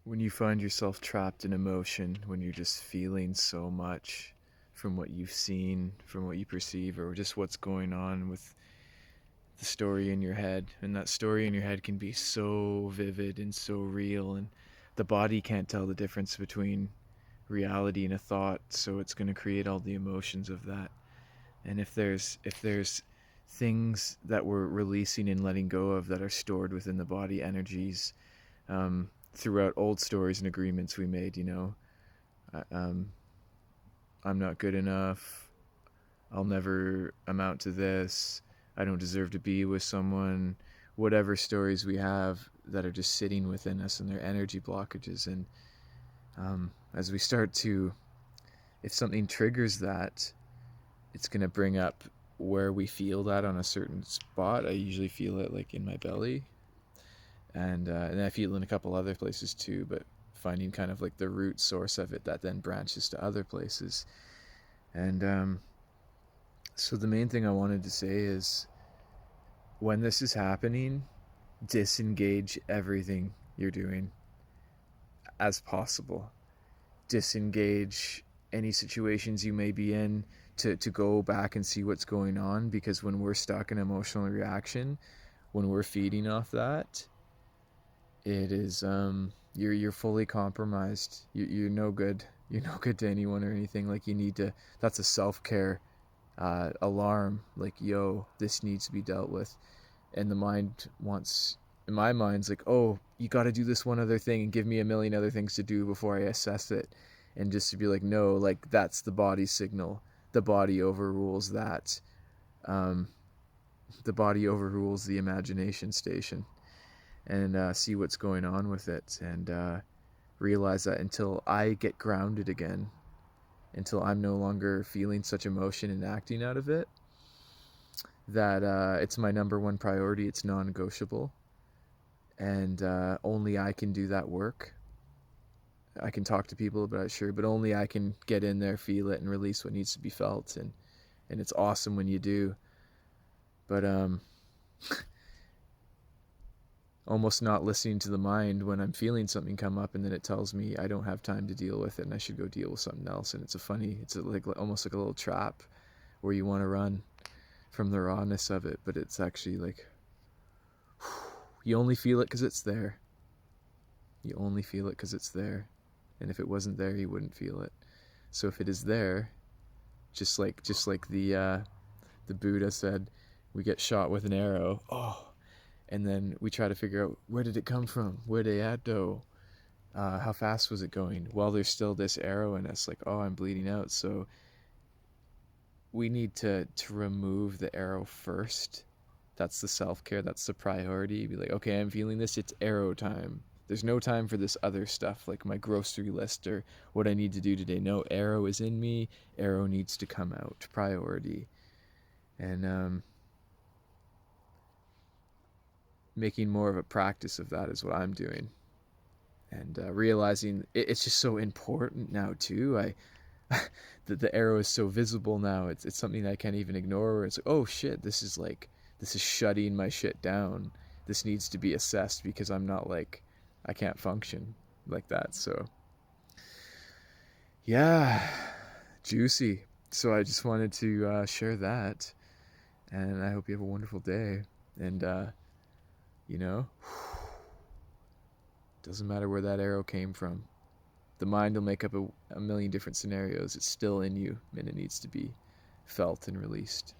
When you find yourself trapped in emotion, when you're just feeling so much from what you've seen, from what you perceive, or just what's going on with the story in your head, and that story in your head can be so vivid and so real, and the body can't tell the difference between reality and a thought, so it's going to create all the emotions of that. And if there's things that we're releasing and letting go of that are stored within the body, energies, throughout old stories and agreements we made, I, um, I'm not good enough, I'll never amount to this, I don't deserve to be with someone, whatever stories we have that are just sitting within us and their energy blockages. And as we start to, if something triggers that, it's going to bring up where we feel that on a certain spot. I usually feel it like in my belly, and I feel it in a couple other places too. But finding kind of like the root source of it that then branches to other places. And so the main thing I wanted to say is, when this is happening, disengage everything you're doing as possible. Disengage any situations you may be in, to go back and see what's going on, because when we're stuck in emotional reaction, when we're feeding off that, it is you're fully compromised. You're no good. You're no good to anyone or anything. Like, you need to, that's a self-care alarm, like, yo, this needs to be dealt with. And the mind wants, in my mind's like, oh, you got to do this one other thing and give me a million other things to do before I assess it. And just to be like, no, like, that's the body signal. The body overrules that. um, the body overrules the imagination station. And see what's going on with it, and realize that until I get grounded again, until I'm no longer feeling such emotion and acting out of it, that it's my number one priority. It's non-negotiable, and only I can do that work. I can talk to people about it, sure, but only I can get in there, feel it, and release what needs to be felt. And it's awesome when you do. But almost not listening to the mind when I'm feeling something come up, and then it tells me I don't have time to deal with it and I should go deal with something else. And like almost like a little trap where you want to run from the rawness of it, but it's actually like, you only feel it because it's there. You only feel it because it's there. And if it wasn't there, you wouldn't feel it. So if it is there, just like the Buddha said, we get shot with an arrow. Oh, and then we try to figure out, where did it come from? Where did it at, though? How fast was it going? Well, there's still this arrow in us, like, oh, I'm bleeding out. So we need to remove the arrow first. That's the self-care, that's the priority. Be like, okay, I'm feeling this, it's arrow time. There's no time for this other stuff like my grocery list or what I need to do today. No, arrow is in me, arrow needs to come out, priority. And making more of a practice of that is what I'm doing. And realizing it's just so important now too. The arrow is so visible now. It's something I can't even ignore. It's like, oh shit, this is shutting my shit down. This needs to be assessed, because I'm not, like, I can't function like that. So yeah, juicy. So I just wanted to share that, and I hope you have a wonderful day. And you know, doesn't matter where that arrow came from. The mind will make up a million different scenarios. It's still in you, and it needs to be felt and released.